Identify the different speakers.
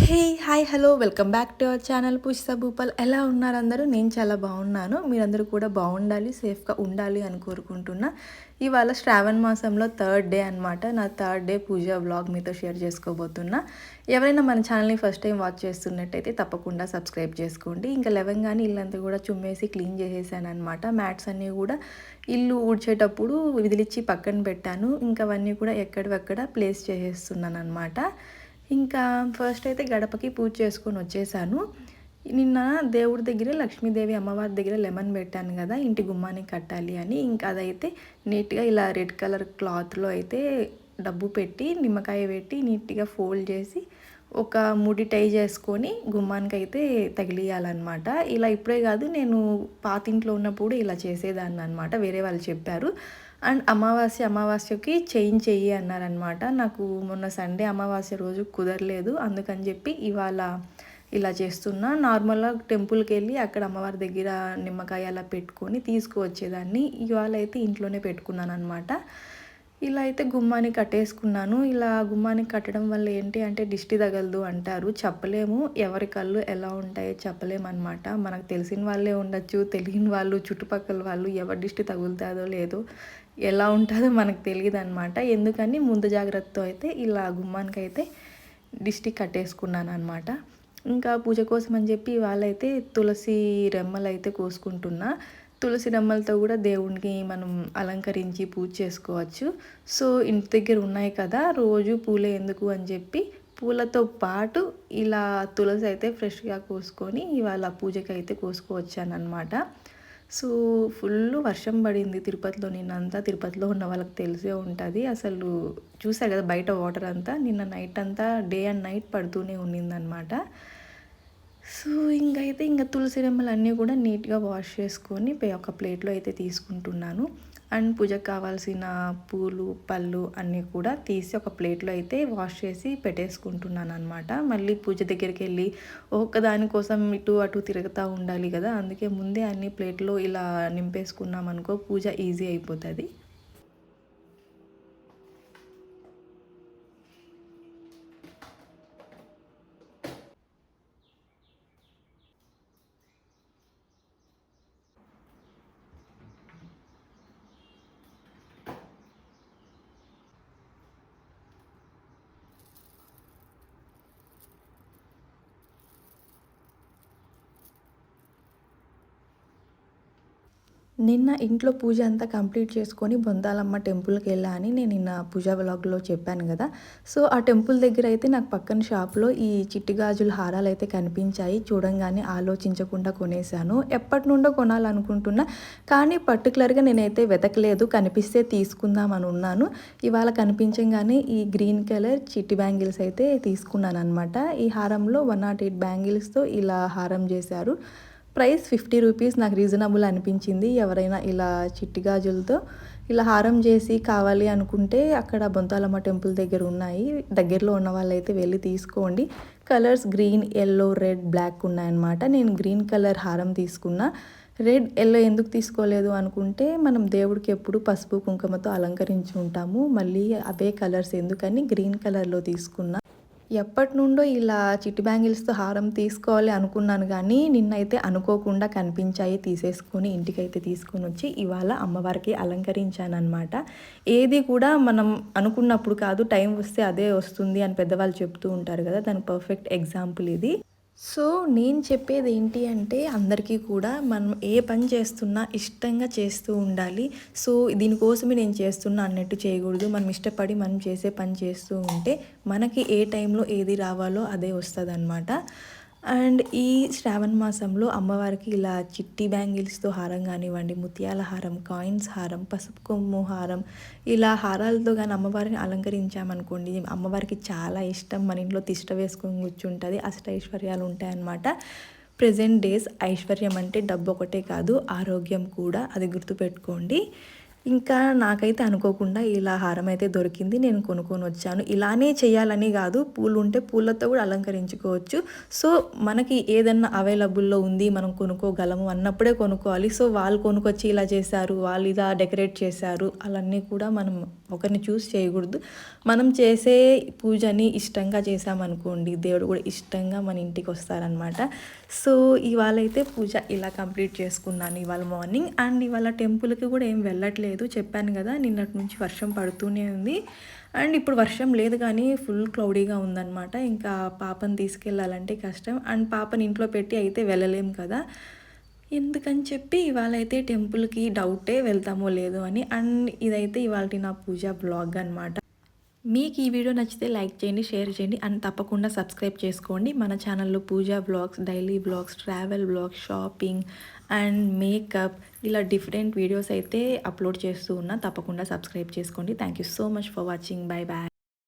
Speaker 1: Hey hi hello welcome back to our channel Pushpa Bhupal. ఎలా ఉన్నారు అందరూ? నేను చాలా బాగున్నాను. మీరందరూ కూడా బాగుండాలి, సేఫ్గా ఉండాలి అని కోరుకుంటున్నా. ఇవాళ శ్రావణ మాసంలో థర్డ్ డే అనమాట. నా థర్డ్ డే పూజ వ్లాగ్ మీతో షేర్ చేసుకోబోతున్నా. ఎవరైనా మన ఛానల్ని ఫస్ట్ టైం వాచ్ చేస్తున్నట్టయితే తప్పకుండా సబ్స్క్రైబ్ చేసుకోండి. ఇంకా లేవగానే ఇల్లంతా కూడా చుమ్మేసి క్లీన్ చేసేసాను అనమాట. మ్యాట్స్ అన్నీ కూడా ఇల్లు ఊడ్చేటప్పుడు విదిలిచ్చి పక్కన పెట్టాను. ఇంకా అవన్నీ కూడా ఎక్కడివక్కడ ప్లేస్ చేసేస్తున్నాను అనమాట. ఇంకా ఫస్ట్ అయితే గడపకి పూజ చేసుకొని వచ్చేసాను. నిన్న దేవుడి దగ్గర లక్ష్మీదేవి అమ్మవారి దగ్గర లెమన్ పెట్టాను కదా, ఇంటి గుమ్మానికి కట్టాలి అని. ఇంకా అదైతే నీట్గా ఇలా రెడ్ కలర్ క్లాత్లో అయితే డబ్బు పెట్టి నిమ్మకాయ పెట్టి నీట్గా ఫోల్డ్ చేసి ఒక ముడి టై చేసుకొని గుమ్మానికి అయితే తగిలియాలన్నమాట. ఇలా ఇప్పుడే కాదు, నేను పాతింట్లో ఉన్నప్పుడు ఇలా చేసేదాన్ని అనమాట. వేరే వాళ్ళు చెప్పారు. అండ్ అమావాస్యకి చేంజ్ చెయ్యి అన్నారనమాట. నాకు మొన్న సండే అమావాస్య రోజు కుదరలేదు, అందుకని చెప్పి ఇవాళ ఇలా చేస్తున్నా. నార్మల్గా టెంపుల్కి వెళ్ళి అక్కడ అమ్మవారి దగ్గర నిమ్మకాయ అలా పెట్టుకొని తీసుకువచ్చేదాన్ని. ఇవాళ అయితే ఇంట్లోనే పెట్టుకున్నాను అనమాట. ఇలా అయితే గుమ్మానికి కట్టేసుకున్నాను. ఇలా గుమ్మానికి కట్టడం వల్ల ఏంటి అంటే దిష్టి తగలదు అంటారు. చెప్పలేము, ఎవరి కళ్ళు ఎలా ఉంటాయో చెప్పలేమన్నమాట. మనకు తెలిసిన వాళ్ళే ఉండొచ్చు, తెలియని వాళ్ళు, చుట్టుపక్కల వాళ్ళు ఎవరి దిష్టి తగులుతుందో లేదో, ఎలా ఉంటుందో మనకు తెలియదు అనమాట. ఎందుకని ముందు జాగ్రత్తతో అయితే ఇలా గుమ్మానికి అయితే దిష్టి కట్టేసుకున్నాను అనమాట. ఇంకా పూజ కోసం అని చెప్పి వాళ్ళైతే తులసి రెమ్మలు అయితే కోసుకుంటున్నా. తులసి రెమ్మలతో కూడా దేవునికి మనం అలంకరించి పూజ చేసుకోవచ్చు. సో ఇంటి దగ్గర ఉన్నాయి కదా, రోజు పూలే ఎందుకు అని చెప్పి పూలతో పాటు ఇలా తులసి అయితే ఫ్రెష్గా కోసుకొని ఇవాళ పూజకి అయితే కోసుకువచ్చానమాట. సో ఫుల్ వర్షం పడింది తిరుపతిలో నిన్నంతా. తిరుపతిలో ఉన్న వాళ్ళకి తెలిసే ఉంటుంది. అసలు చూసారు కదా బయట వాటర్ అంతా. నిన్న నైట్ అంతా డే అండ్ నైట్ పడుతూనే ఉన్నిందనమాట. సో ఇంకా తులసి రెమ్మలు అన్నీ కూడా నీట్గా వాష్ చేసుకొని ఒక ప్లేట్లో అయితే తీసుకుంటున్నాను. అండ్ పూజకు కావాల్సిన పూలు పళ్ళు అన్నీ కూడా తీసి ఒక ప్లేట్లో అయితే వాష్ చేసి పెట్టేసుకుంటున్నాను అనమాట. మళ్ళీ పూజ దగ్గరికి వెళ్ళి దానికోసం ఇటు అటు తిరుగుతూ ఉండాలి కదా, అందుకే ముందే అన్ని ప్లేట్లో ఇలా నింపేసుకున్నాం అనుకో పూజ ఈజీ అయిపోతుంది. నిన్న ఇంట్లో పూజ అంతా కంప్లీట్ చేసుకొని బొందాలమ్మ టెంపుల్కి వెళ్ళా అని నేను నిన్న పూజా వ్లాగ్లో చెప్పాను కదా. సో ఆ టెంపుల్ దగ్గర అయితే నాకు పక్కన షాప్లో ఈ చిట్టి గాజుల హారాలు అయితే కనిపించాయి. చూడంగానే ఆలోచించకుండా కొనేసాను. ఎప్పటి నుండో కొనాలనుకుంటున్నా, కానీ పర్టికులర్గా నేనైతే వెతకలేదు. కనిపిస్తే తీసుకుందాం అని ఉన్నాను. ఇవాళ కనిపించగానే ఈ గ్రీన్ కలర్ చిట్టి బ్యాంగిల్స్ అయితే తీసుకున్నాను అనమాట. ఈ హారంలో 108 బ్యాంగిల్స్తో ఇలా హారం చేశారు. ప్రైస్ 50 రూపీస్ నాకు రీజనబుల్ అనిపించింది. ఎవరైనా ఇలా చిట్టి గాజులతో ఇలా హారం చేసి కావాలి అనుకుంటే అక్కడ బొంతాలమ్మ టెంపుల్ దగ్గర ఉన్నాయి. దగ్గరలో ఉన్న వాళ్ళైతే వెళ్ళి తీసుకోండి. Colours green, yellow, red, black ఉన్నాయన్నమాట. నేను గ్రీన్ కలర్ హారం తీసుకున్నా. రెడ్ ఎల్లో ఎందుకు తీసుకోలేదు అనుకుంటే, మనం దేవుడికి ఎప్పుడు పసుపు కుంకుమతో అలంకరించి ఉంటాము, మళ్ళీ అవే కలర్స్ ఎందుకని గ్రీన్ కలర్లో తీసుకున్నా. ఎప్పటి నుండో ఇలా చిట్టి బ్యాంగిల్స్తో హారం తీసుకోవాలి అనుకున్నాను, కానీ నిన్నైతే అనుకోకుండా కనిపించాయి. తీసేసుకొని ఇంటికైతే తీసుకొని వచ్చి ఇవాళ అమ్మవారికి అలంకరించానమాట. ఏది కూడా మనం అనుకున్నప్పుడు కాదు, టైం వస్తే అదే వస్తుంది అని పెద్దవాళ్ళు చెప్తూ ఉంటారు కదా, దానికి పర్ఫెక్ట్ ఎగ్జాంపుల్ ఇది. సో నేను చెప్పేది ఏంటి అంటే అందరికీ కూడా మనం ఏ పని చేస్తున్నా ఇష్టంగా చేస్తూ ఉండాలి. సో దీనికోసమే నేను చేస్తున్నా అన్నట్టు చేయకూడదు. మనం ఇష్టపడి మనం చేసే పని చేస్తూ ఉంటే మనకి ఏ టైంలో ఏది రావాలో అదే వస్తుంది అనమాట. అండ్ ఈ శ్రావణ మాసంలో అమ్మవారికి ఇలా చిట్టి బ్యాంగిల్స్తో హారం కానివ్వండి, ముత్యాల హారం, కాయిన్స్ హారం, పసుపు కొమ్ము హారం, ఇలా హారాలతో కానీ అమ్మవారిని అలంకరించామనుకోండి, అమ్మవారికి చాలా ఇష్టం. మన ఇంట్లో తిష్ట వేసుకొని కూర్చుంటుంది, అష్టైశ్వర్యాలు ఉంటాయన్నమాట. ప్రెజెంట్ డేస్ ఐశ్వర్యం అంటే డబ్బు ఒకటే కాదు, ఆరోగ్యం కూడా, అది గుర్తుపెట్టుకోండి. ఇంకా నాకైతే అనుకోకుండా ఇలా హారం అయితే దొరికింది. నేను కొనుక్కొని వచ్చాను. ఇలానే చేయాలని కాదు, పూలు ఉంటే పూలతో కూడా అలంకరించుకోవచ్చు. సో మనకి ఏదన్నా అవైలబుల్లో ఉంది, మనం కొనుక్కోగలము అన్నప్పుడే కొనుక్కోవాలి. సో వాళ్ళు కొనుక్కొచ్చి ఇలా చేశారు, వాళ్ళు ఇలా డెకరేట్ చేశారు, అలాన్నీ కూడా మనం ఒకరిని చూసి చేయకూడదు. మనం చేసే పూజని ఇష్టంగా చేసామనుకోండి, దేవుడు కూడా ఇష్టంగా మన ఇంటికి వస్తారనమాట. సో ఇవాళ అయితే పూజ ఇలా కంప్లీట్ చేసుకున్నాను ఇవాళ మార్నింగ్. అండ్ ఇవాళ టెంపుల్కి కూడా ఏం వెళ్ళట్లేదు, చెప్పాను కదా నిన్నటి నుంచి వర్షం పడుతూనే ఉంది. అండ్ ఇప్పుడు వర్షం లేదు కానీ ఫుల్ క్లౌడీగా ఉందన్నమాట. ఇంకా పాపని తీసుకెళ్ళాలంటే కష్టం. అండ్ పాపని ఇంట్లో పెట్టి అయితే వెళ్ళలేం కదా, ఎందుకని చెప్పి ఇవాళ అయితే టెంపుల్కి డౌటే వెళ్తామో లేదో అని. అండ్ ఇదైతే ఇవాళ నా పూజ బ్లాగ్ అనమాట. మీకు ఈ వీడియో నచ్చితే లైక్ చేయండి, షేర్ చేయండి, అండ్ తప్పకుండా సబ్స్క్రైబ్ చేసుకోండి. మన ఛానల్లో Pooja vlogs, daily vlogs, travel vlogs, shopping and makeup ఇలా డిఫరెంట్ వీడియోస్ అయితే అప్లోడ్ చేస్తూ ఉన్నా. తప్పకుండా సబ్స్క్రైబ్ చేసుకోండి. Thank you so much for watching. Bye bye.